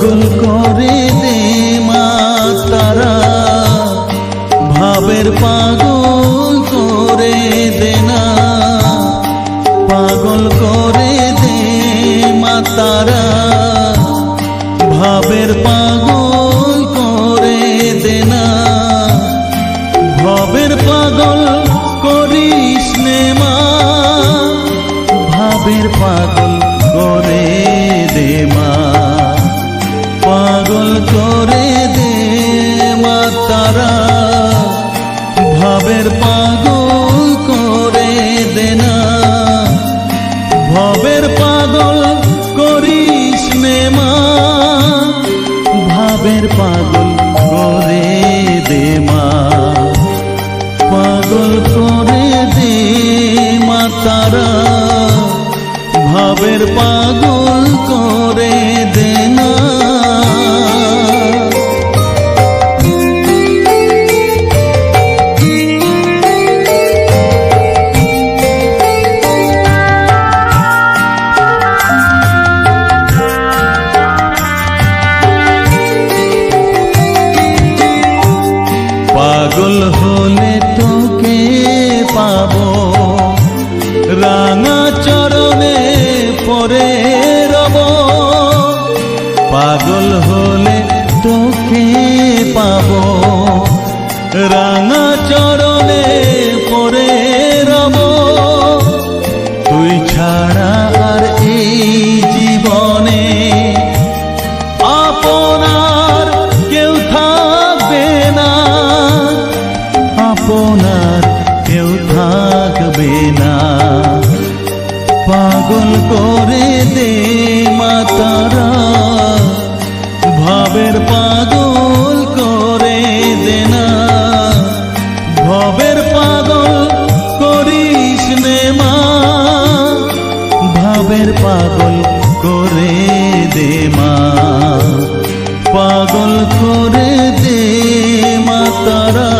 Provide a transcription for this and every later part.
পাগল করে দে মা তারা, ভাবের পাগল করে দে না, পাগল করে দে মা তারা, ভাবের পাগল করে দে না, ভবের পাগল করিস নে মা, ভাবের পাগল করে দে মা, পাগল করে দে মা তারা, ভাবের পাগল করে দে না, ভবের পাগল করিস নে মা, ভাবের পাগল করে দে মা, পাগল করে দে মা তারা, ভাবের পাগল করে দে না। পাগল হলে তোকে পাবো, রাঙা চরণে পরে রব, পাগল হলে তোকে পাবো, রাঙা চরণে পরে রব, তুই ছাড়া আর এই জীবনে আপনার কেউ থাকবে না, আপনার কেউ থাকবে না, পাগল করে দে মা তারা, ভাবের পাগল করে দে না, ভবের পাগল করিস নে মা, ভাবের পাগল করে দে মা, পাগল করে দে মা তারা,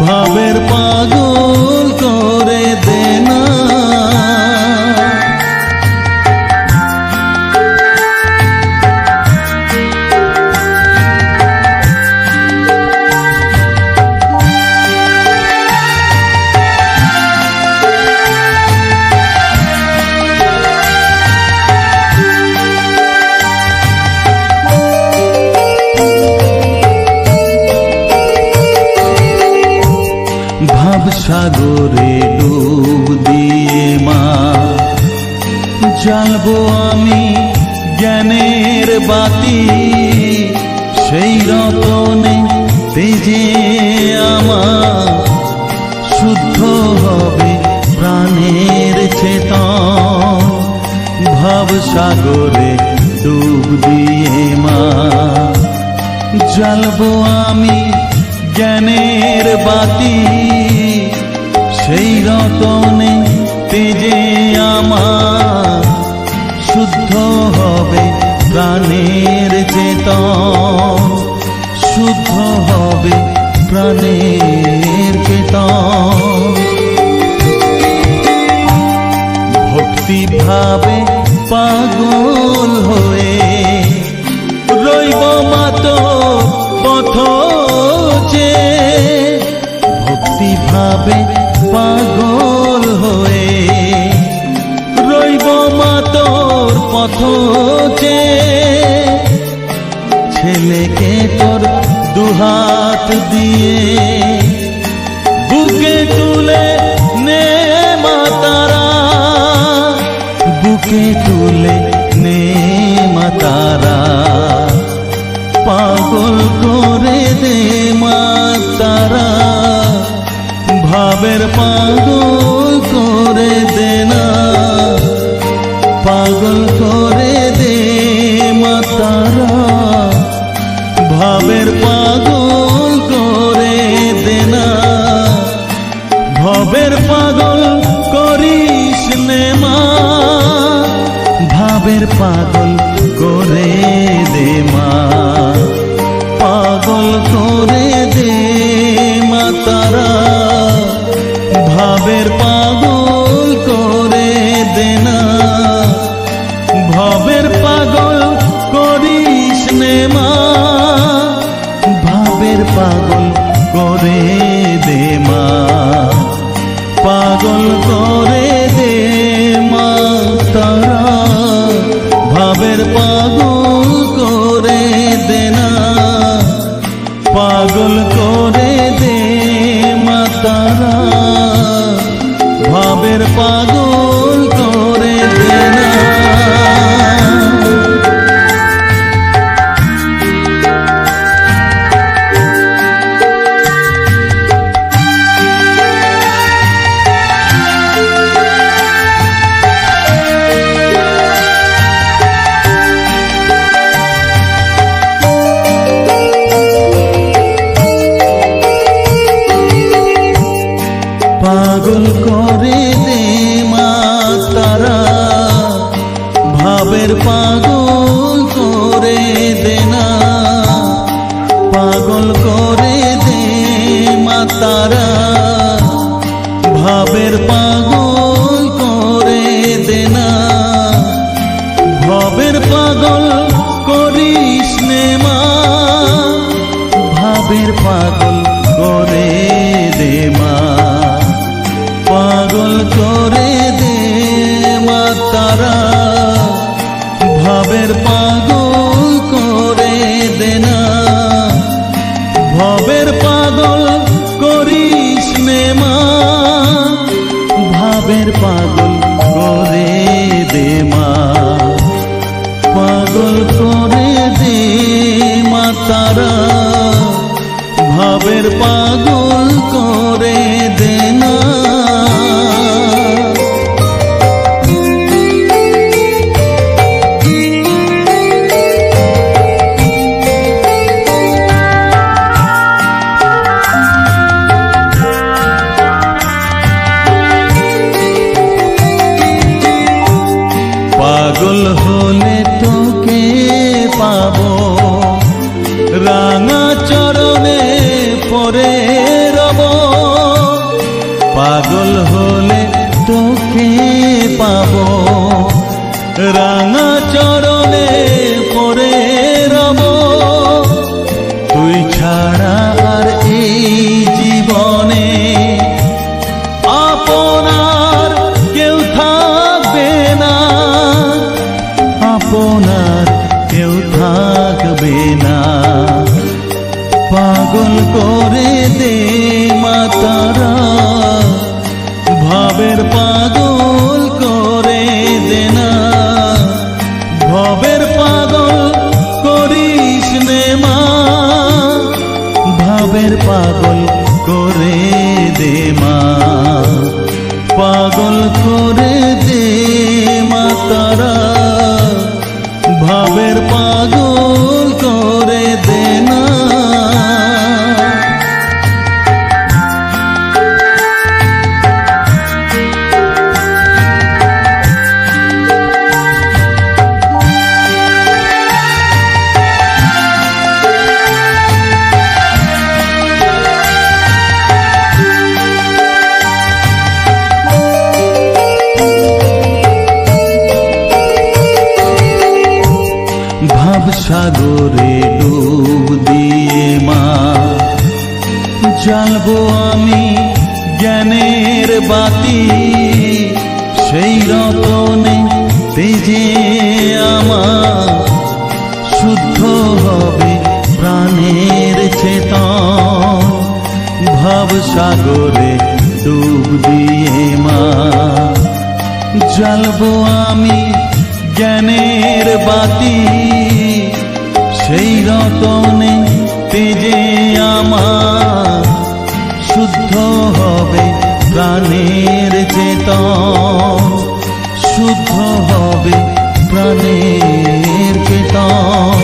ভাবের পাগল করে দে না। ভাব সাগরে ডুব দিয়ে মা, জ্বালবো আমি জ্ঞানের বাতি, সেই রতনে তেজে আমার শুদ্ধ হবে প্রাণের চেতন, ভাব সাগরে ডুব দিয়ে মা, জ্বালবো আমি জ্ঞানের বাতি, সেই রতনে তেজে আমার শুদ্ধ হবে প্রাণের চেতন, শুদ্ধ হবে প্রাণের চেতন, ভক্তি ভাবে পাগল হয়ে রইব মাতো পথ যে, ভক্তি ভাবে পাগল হয়ে রইব মা তোর পথ যে, ছেলেকে তোর দুহাত দিয়ে বুকে তুলে নে মা তারা, বুকে তুলে নে মা তারা, পাগল করে দে মা তারা, ভাবের পাগল করে দে না, পাগল করে দে মা তারা, ভাবের পাগল করে দে না, ভবের পাগল করিস নে মা, ভাবের পাগল করে দে মা, পাগল করে দে মা তারা, ভাবের পাগল করে দে না, ভবের পাগল করে পাগল করে দে মা, পাগল করে দে মা তারা, ভাবের পাগল করে দে না, পাগল করে দে মা তারা, ভাবের পাগল করে দে না। পাগল করে দে মা তারা, ভাবের পাগল করে দে না, পাগল করে দে মা তারা, ভাবের পাগল করে দে না, ভাবের পাগল করিস নে মা, ভাবের পাগল করে দে মা, পাগল করে দে মা তারা, ভাবের পাগল করে দে না, ভাবের পাগল করিস নে মা, ভাবের পাগল করে দে মা, পাগল করে দে মা তারা, ভাবের পাগল করে দে না। পাগল হলে তোকে পাবো, রাঙা চরণে পরে রব, পাগল হলে তোকে পাবো, রাঙা চরণে পরে রব, তুই ছাড়া আর এই জীবনে আপনার কেউ থাকবে না, আপনার কেউ থাকবে না, পাগল করে দে মা তারা, ভাবের পাগল করে দে না, ভাবের পাগল করিস নে মা, ভাবের পাগল করে দে মা, পাগল করে দে মা তারা, ভাবের পাগল করে দে না। ভাব সাগরে ডুব দিয়ে মা, জ্বালবো আমি জ্ঞানের বাতি, সেই রতনে তেজে আমার শুদ্ধ হবে প্রাণের চেতন, ভাব সাগরে ডুব দিয়ে মা, জ্বালবো আমি জ্ঞানের বাতি, সেই রতনে তেজে আমার শুদ্ধ হবে প্রাণের চেতন, শুদ্ধ হবে প্রাণের চেতন,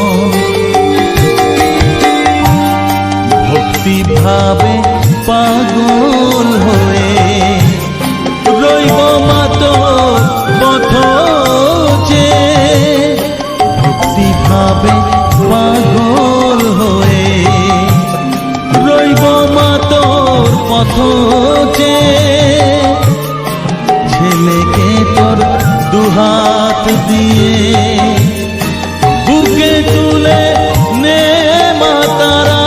ভক্তি ভাবে পাগল হয়ে রইব মা তোর পথ চেয়ে, ভক্তি ভাবে পাগল হয়ে রইব মা তোর পথ চেয়ে, ছেলেকে তোর দুহাত দিয়ে বুকে তুলে নে মা তারা,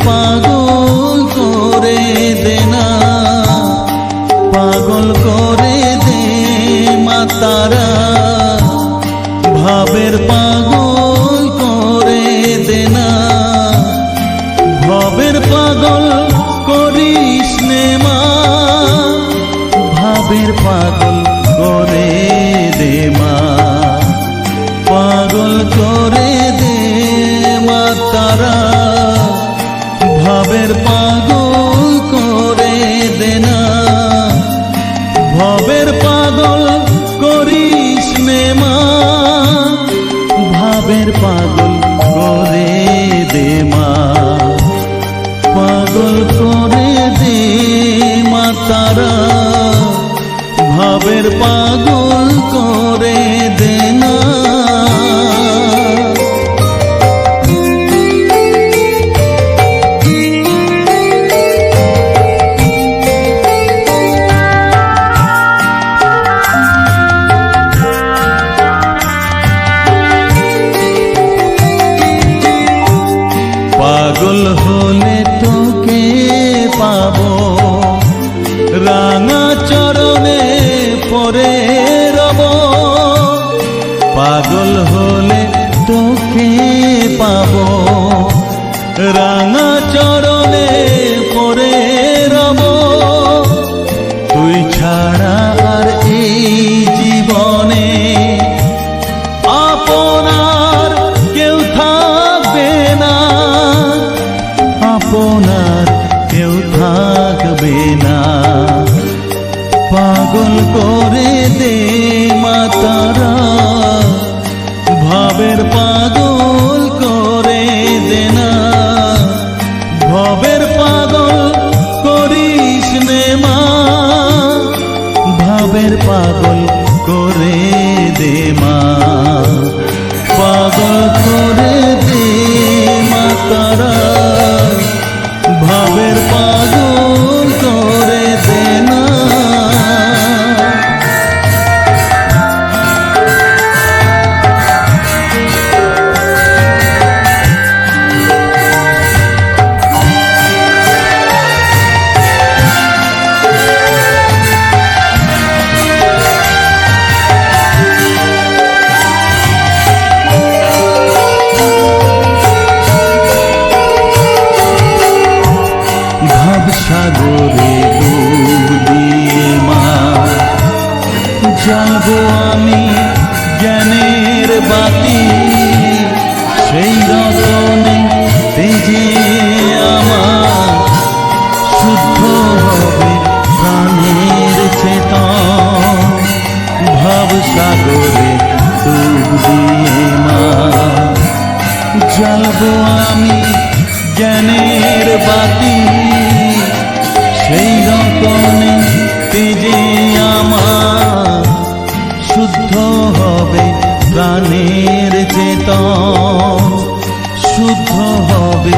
পাগল করে দে না, পাগল করে দে মা তারা, ভাবের পাগল করে দে না, ভবের পাগল করিস নে মা, ভাবের পাগল করে দে মা, পাগল করে দে মা তারা, ভাবের পাগল করে দে না, ভবের পাগল করিস নে মা, ভাবের পাগল করে দে মা, পাগল করে দে মা তারা, ভাবের পাগল করে দে না। পাগল হলে তোকে পাবো রাঙা চরণে পরে রব, পাগল হলে তোকে পাবো রাঙা চরণে পরে রব, তুই ছাড়া আর এই জীবনে আপনার কেউ থাকবে না, আপনার কেউ থাকবে না, পাগল করে দে মা তারা, ভাবের পাগল করে দে না, ভবের পাগল করিস নে মা, ভাবের পাগল করে দে মা, পাগল করে দে মা তারা, ভাবের পাগল করে দে না। সাগরে ডুব দিয়ে মা জ্বালবো আমি জ্ঞানের বাতি, সেই রতনে তেজে আমার শুদ্ধ হবে প্রাণের চেতন, ভাব সাগরে ডুব দিয়ে মা জ্বালবো আমি জ্ঞানের বাতি, সেই রতনে তেজে আমার শুদ্ধ হবে প্রাণের চেতন, শুদ্ধ হবে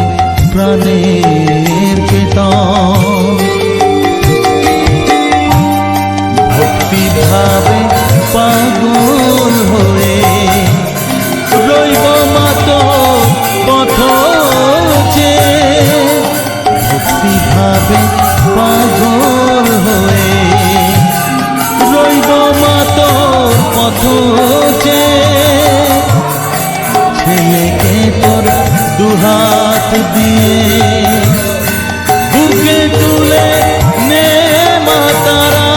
প্রাণের চেতন, ভক্তি ভাবে পাগল হয়ে রইব মাত পথ চেয়ে, ভক্তি ভাবে পাগল হয়ে রইব মাত পথ চেয়ে, ছেলেকে তোর দুহাত দিয়ে বুকে তুলে নে মা তারা,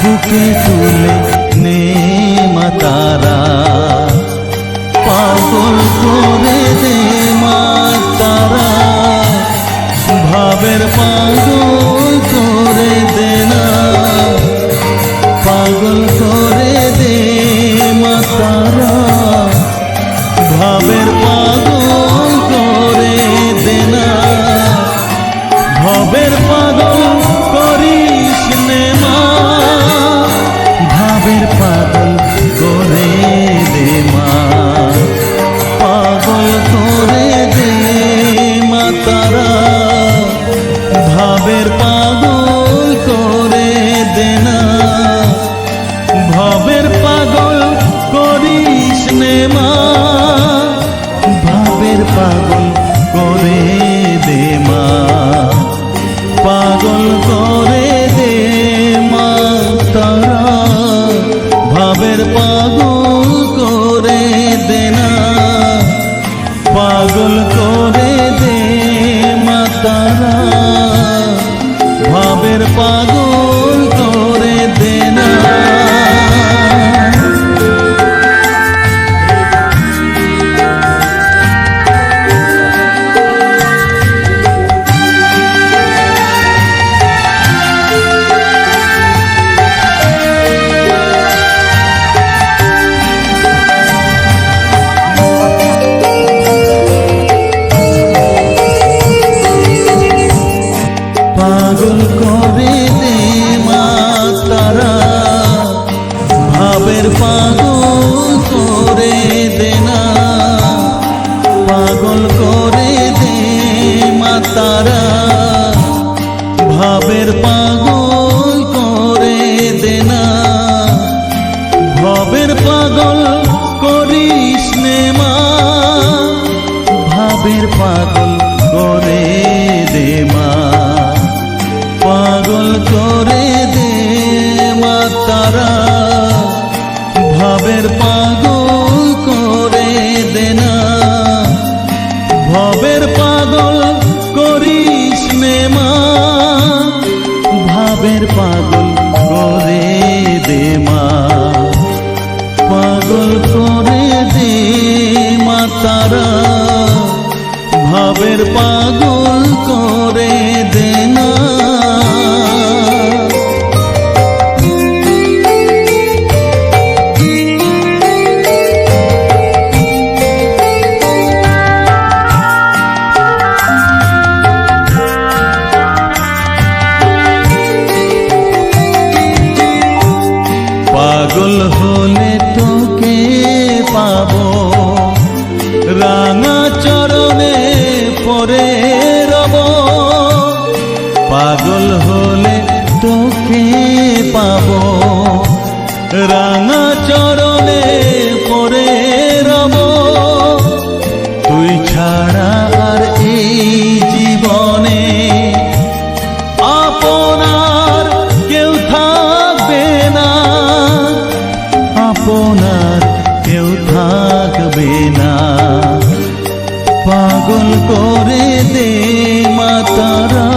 বুকে তুলে নে মা তারা, পাগল করে দে মা তারা, ভাবের পাগল করে দে না, পাগল করে দে মা তারা, ভাবের পাগল করে দে না, ভবের পাগল করিস নে মা, ভাবের পাগল করে দে মা, পাগল করে দে মা তারা, ভাবের পাগল করে দে না, ভবের পাগল করিস নে মা, ভাবের পাগল করে তারা ভাবের পাগল করে দে না। পাগল করে দে মা তারা ভাবের পাগল করে দে না। পাগল করে দে মা তারা ভাবের পাগল করে দে না। ভাবের পাগল করিস নে মা, ভাবের পাগল করে দে মা। পাগল করে দে মা তারা ভাবের পাগল করে দে না। ভাবের পাগল করিস নে মা, ভাবের পাগল করে দে মা। পাগল করে দে মা তারা ভাবের পাগল করে দে না। পাগল হলে তোকে পাবো রাঙা চরণে পরে রব। পাগল হলে তোকে পাবো রাঙা চরণে পরে রব। তুই ছাড়া আর এই জীবনে আপনার কেউ থাকবে না, আপনার কেউ থাকবে না। পাগল করে দে মা তারা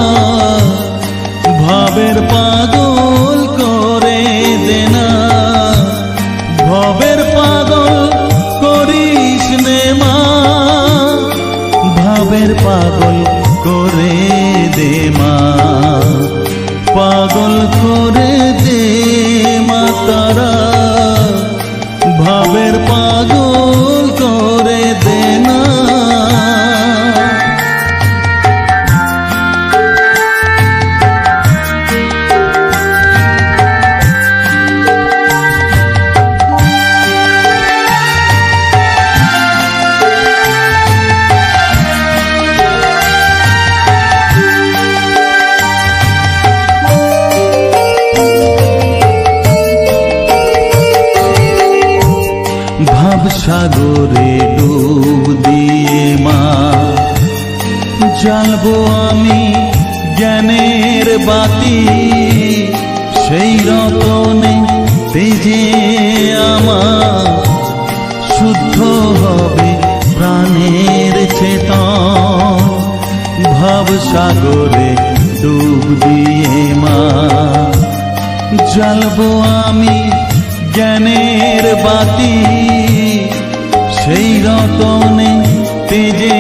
ভাবের পাগল করে দে না। ভাবের পাগল করিস নে মা, ভাবের পাগল করে দে মা। পাগল করে দে মা তারা ভাবের পাগল করে দে না। ভাব সাগরে ডুব দিয়ে মা জ্বালবো আমি জ্ঞানের বাতি। সেই রতনে তেজে আমার শুদ্ধ হবে প্রাণের চেতন। ভাব সাগরে ডুব দিয়ে মা জ্বালবো আমি জ্ঞানের বাতি। সেই রতনে তেজে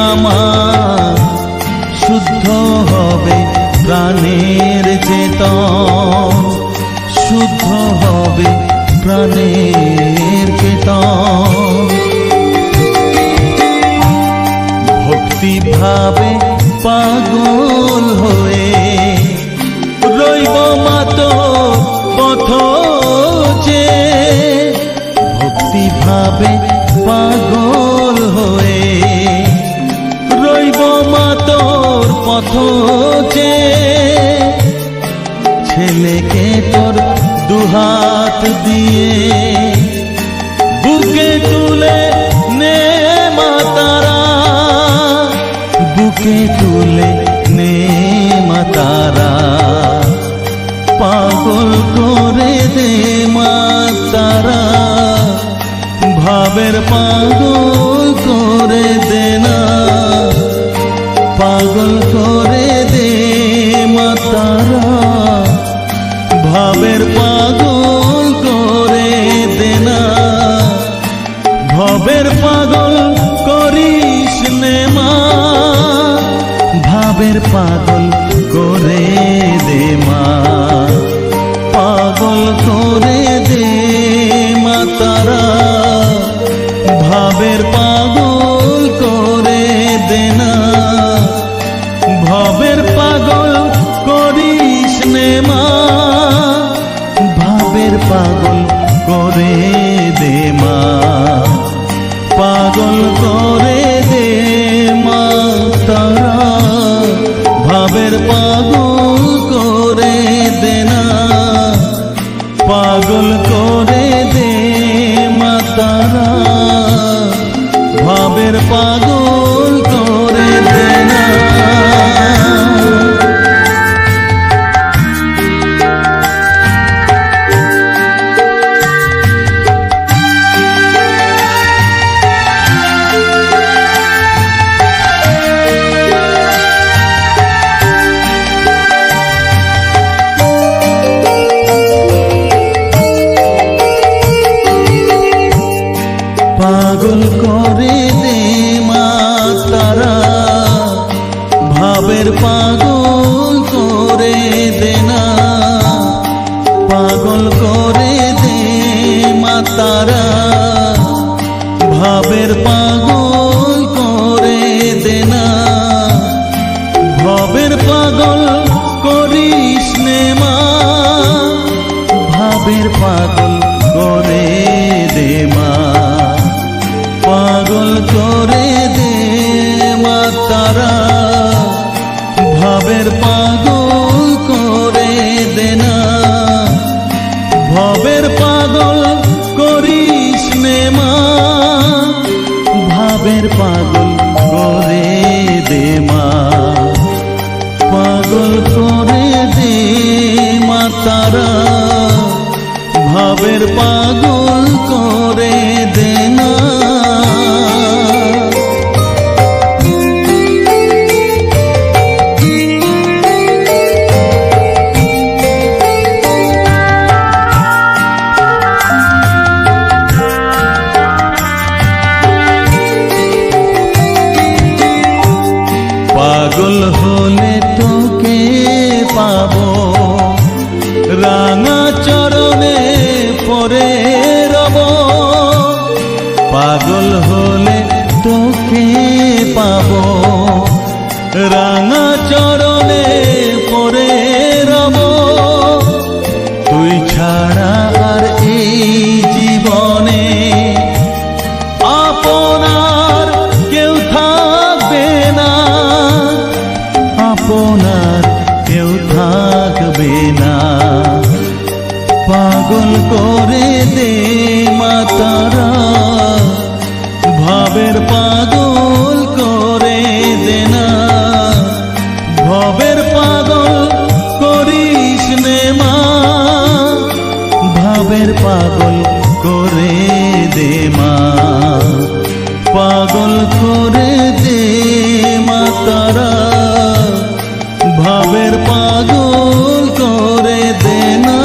আমার শুদ্ধ হবে প্রাণের চেতন। শুদ্ধ হবে প্রাণের চেতন। ভক্তি ভাবে পাগল হয়ে রইব মাতো পথ যে। ভক্তি ভাবে পাগল হয়ে রইব মাতোর পথ যে। ছেলেকে তোর দুহাত দিয়ে বুকে তুলে নে মা তারা। বুকে তুলে নে মা তারা। পাগল করে দে মা তারা ভাবের পাগল করে দে না। পাগল করে ভাবের পাগল করে দে মা, পাগল করে দে মা তারা, ভাবের পাগল করে দে না, ভাবের পাগল করিস নে মা, ভাবের পাগল করে দে মা, পাগল করে দে মা তারা, ভাবের পাগল করে দে না, পাগল করে দে মা তারা, ভাবের পাগল করে দে না। পাগল করে দে মা তারা, ভাবের পাগল করে দে না, পাগল করে দে মা তারা, ভাবের পাগল করে দে না, ভাবের পাগল করিস নে মা, ভাবের পাগল করে দে মা, পাগল করে দে মা তারা, ভাবের পাগল করে দে না, ভাবের পাগল করিস নে মা, ভাবের পাগল করে দে মা, পাগল করে দে মা তারা, ভাবের পাগল করে দে না। পাগল হলে তোকে পাবো, রাঙা চরণে পরে রব, পাগল হলে তোকে পাবো, রাঙা চরণে পরে রব, তুই ছাড়া আর এই জীবনে আপনার কেউ থাকবে না, আপনার কেউ থাকবে না, পাগল করে দে মা তারা, ভাবের পাগল করে দে না, ভাবের পাগল করিস নে মা, ভাবের পাগল করে দে মা, পাগল করে দে মা তারা, ভাবের পাগল করে দে না।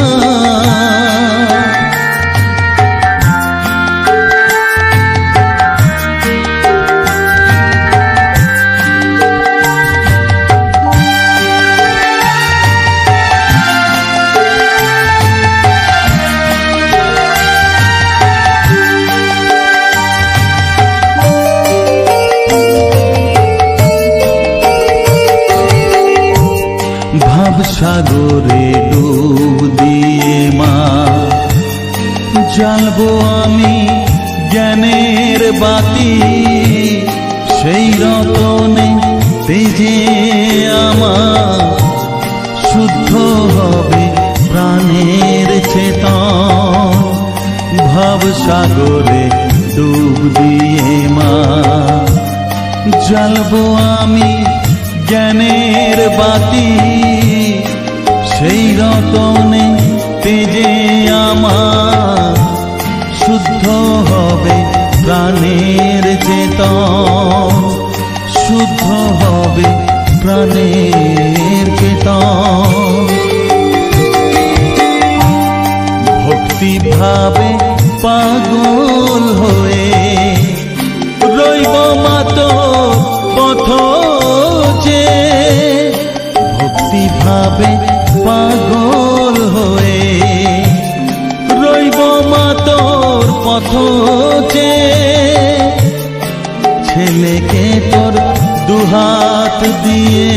ভাব সাগরে ডুব দিয়ে মা, জ্বালবো আমি জ্ঞানের বাতি, সেই রতনে তেজে আমার শুদ্ধ হবে প্রাণের চেতন, ভাব সাগরে ডুব দিয়ে মা, জ্বালবো আমি জ্ঞানের বাতি, সেই রতনে তেজে আমার শুদ্ধ হবে প্রাণের চেতন, শুদ্ধ হবে প্রাণের চেতন, ভক্তি ভাবে পাগল হয়ে রইব মাতো পথ যে সত্যি ভাবে পাগল হয়ে রইব মা তোর পথ চেয়ে ছেলেকে তোর দুহাত দিয়ে